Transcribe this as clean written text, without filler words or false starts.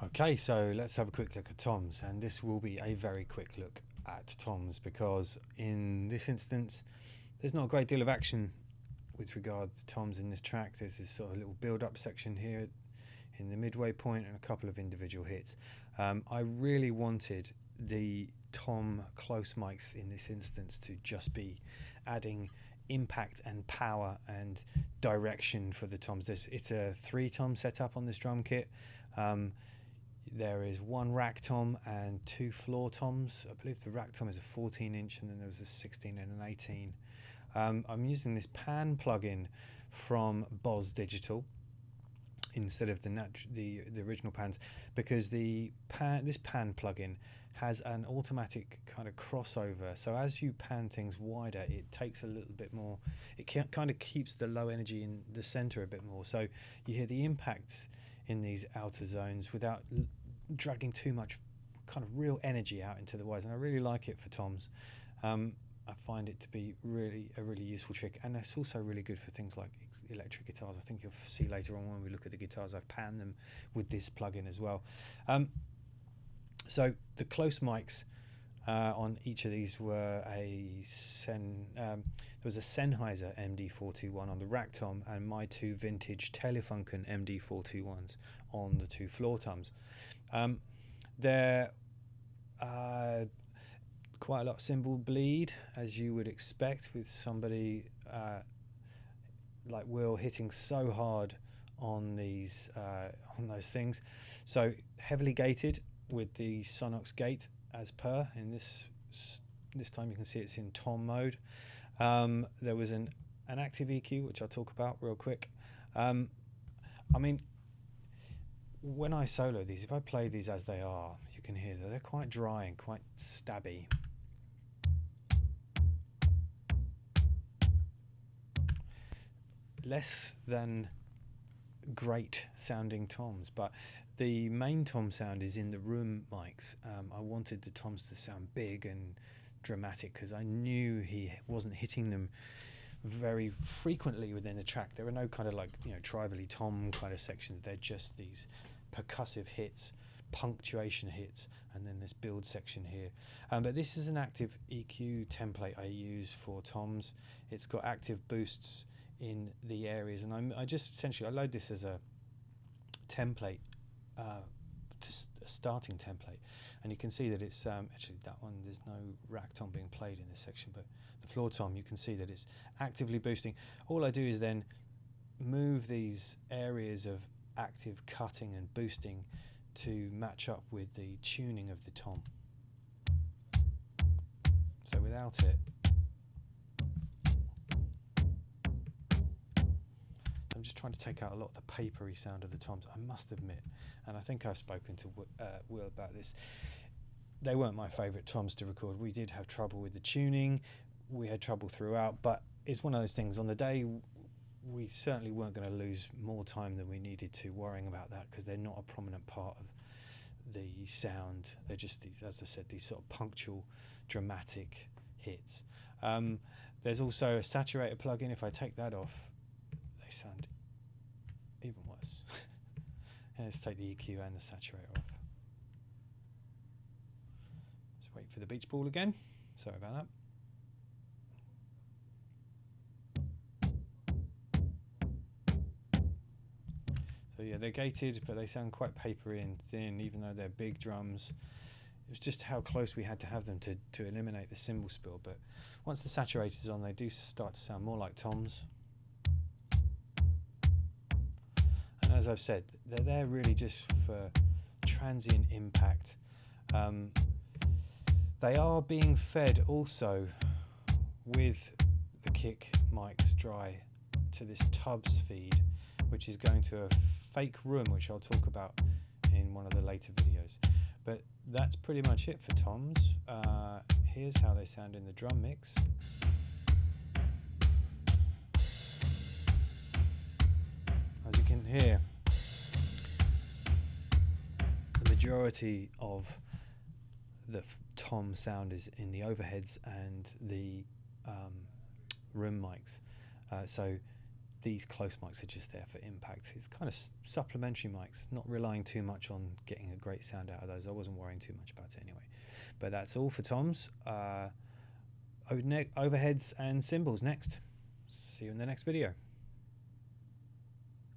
Okay, so let's have a quick look at toms, and this will be a very quick look at toms because in this instance there's not a great deal of action with regard to toms in this track. There's this sort of little build-up section here in the midway point and a couple of individual hits. I really wanted the tom close mics in this instance to just be adding impact and power and direction for the toms. It's a 3-tom setup on this drum kit. There is one rack tom and 2 floor toms. I believe the rack tom is a 14-inch and then there was a 16 and an 18. I'm using this pan plugin from Boz Digital instead of the original pans because this pan plugin has an automatic kind of crossover. So as you pan things wider, it takes a little bit more. It kind of keeps the low energy in the center a bit more. So you hear the impacts in these outer zones without dragging too much kind of real energy out into the wides, and I really like it for toms. I find it to be a really useful trick, and it's also really good for things like electric guitars. I think you'll see later on when we look at the guitars I've panned them with this plugin as well. So the close mics on each of these were there was a Sennheiser MD421 on the rack tom and my 2 vintage Telefunken MD421s on the 2 floor toms. There quite a lot of cymbal bleed, as you would expect with somebody like Will hitting so hard on these on those things. So heavily gated with the Sonox gate as per. In this time you can see it's in tom mode. There was an active EQ, which I'll talk about real quick. I mean, when I solo these, if I play these as they are, you can hear that they're quite dry and quite stabby. Less than great sounding toms, but the main tom sound is in the room mics. I wanted the toms to sound big and dramatic because I knew he wasn't hitting them very frequently within the track. There are no kind of like, tribally tom kind of sections. They're just these percussive hits, punctuation hits, and then this build section here. But this is an active EQ template I use for toms. It's got active boosts in the areas, and I just essentially I load this as a template, a starting template, and you can see that it's actually that one, there's no rack tom being played in this section, but the floor tom, you can see that it's actively boosting. All I do is then move these areas of active cutting and boosting to match up with the tuning of the tom. So without it, I'm just trying to take out a lot of the papery sound of the toms, I must admit, and I think I've spoken to Will about this. They weren't my favourite toms to record. We did have trouble with the tuning, we had trouble throughout, but it's one of those things. On the day, we certainly weren't going to lose more time than we needed to worrying about that, because they're not a prominent part of the sound. They're just these, as I said, these sort of punctual, dramatic hits. There's also a saturator plugin. If I take that off, they sound even worse. Let's take the EQ and the saturator off. Let's wait for the beach ball again. Sorry about that. So yeah, they're gated, but they sound quite papery and thin, even though they're big drums. It was just how close we had to have them to eliminate the cymbal spill. But once the saturator's on, they do start to sound more like toms. And as I've said, they're there really just for transient impact. They are being fed also with the kick mics dry to this Tubbs feed, which is going to a fake room, which I'll talk about in one of the later videos. But that's pretty much it for toms. Here's how they sound in the drum mix. As you can hear, the majority of the tom sound is in the overheads and the room mics. So these close mics are just there for impact. It's kind of supplementary mics, not relying too much on getting a great sound out of those. I wasn't worrying too much about it anyway. But that's all for toms. Overheads and cymbals next. See you in the next video.